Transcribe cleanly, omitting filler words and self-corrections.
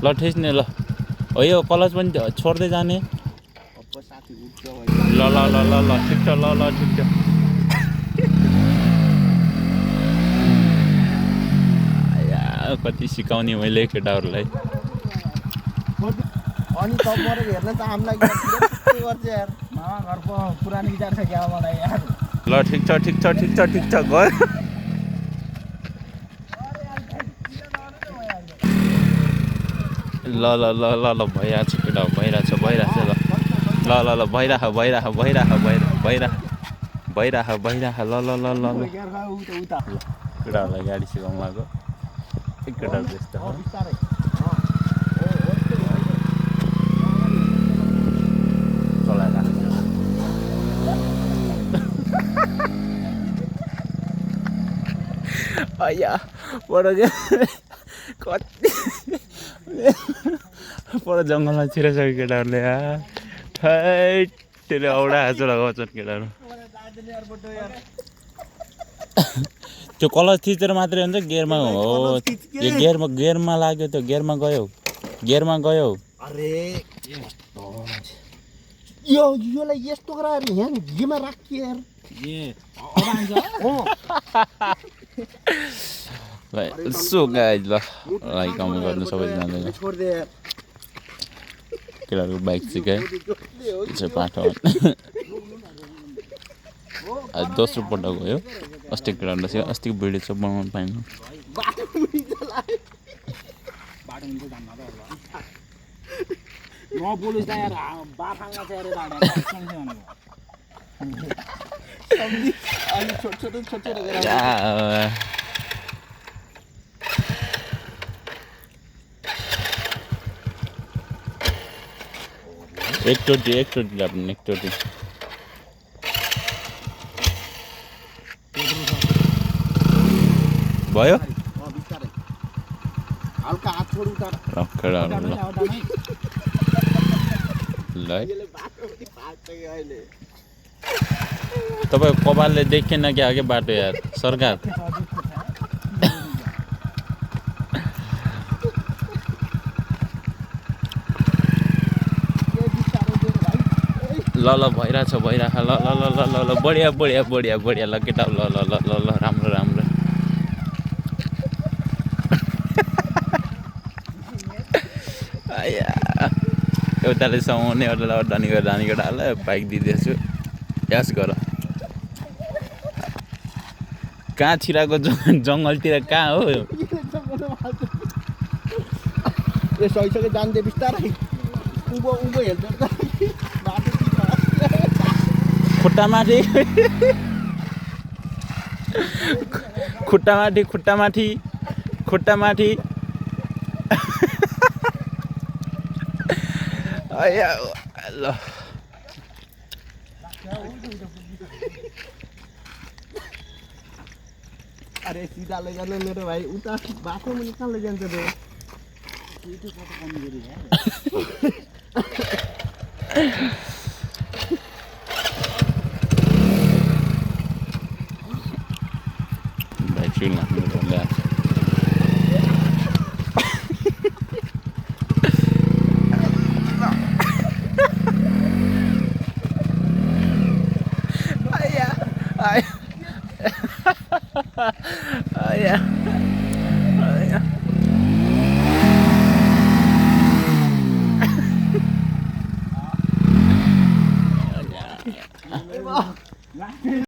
ल ठिच्ने ल हो यो कलच पनि छोड्दै जाने ल ल ल ल ल ठिक छ ल ल ठिक छ कति सिकाउने मैले केटाहरूलाई अनि तपाईहरु हेर्न चाहमलाई के गर्छ यार मामा घरको पुरानो विचार छ क्या मलाई यार ल ठिक छ ठिक छ ठिक छ ठिक छ गयो ल ल ल ल ल भइरहेछ केटा भइरहेछ भइरहेछ ल ल ल ल भइरह भइरह भइरह भइरह भइरह भइरह ल ल ल ल ल केटाहरूलाई गाडी सिकाउनु लाग्यो केटाहरू त्यस्तो अया पर कति पर जङ्गलमा छिरेसक्यो केटाहरूले ठैटले औडा हाँचो लगाउँछन् केटाहरू त्यो कलच थिचेर मात्रै हुन्छ गियरमा हो यो गियरमा लाग्यो त्यो गियरमा गयो अरे योलाई यस्तो गराएर यहाँ घिमा राखिए यार सो गाइज ल लाइक कमेन्ट गर्नु सबैजनाले केटाहरूको बाइक सिकायो चाहिँ पाठो दोस्रो पल्ट गयो अस्ति केटाहरूलाई सिकायो अस्तिको भिडियो चाहिँ बनाउनु पाइनँ एक टोटी लाग्ने एक टोटी भयो हल्का हात छोड उता तपाईँ कपालले देखेन क्या आगे बाटो यार सरकार ल ल भइरहेछ भइरहेछ ल ल ल ल ल ल बढिया बढिया बढिया बढिया ल केटा ल ल ल ल ल राम्रो राम्रो एउटाले समाउने एउटाले अड्डानी केटाहरूलाई बाइक दिँदैछु यास गर कहाँ छिराको जङ्गलतिर कहाँ हो ए सही जान्दै बिस्तारै उँभो हेर्छ खुट्टामाथि खुट्टामाथि खुट्टामाथि खुट्टामाथि ल अरे सीधा लैजानु मेरो भाइ उता बाटोमा निकाल लैजान्छ त्यो भाइ छुल ल्या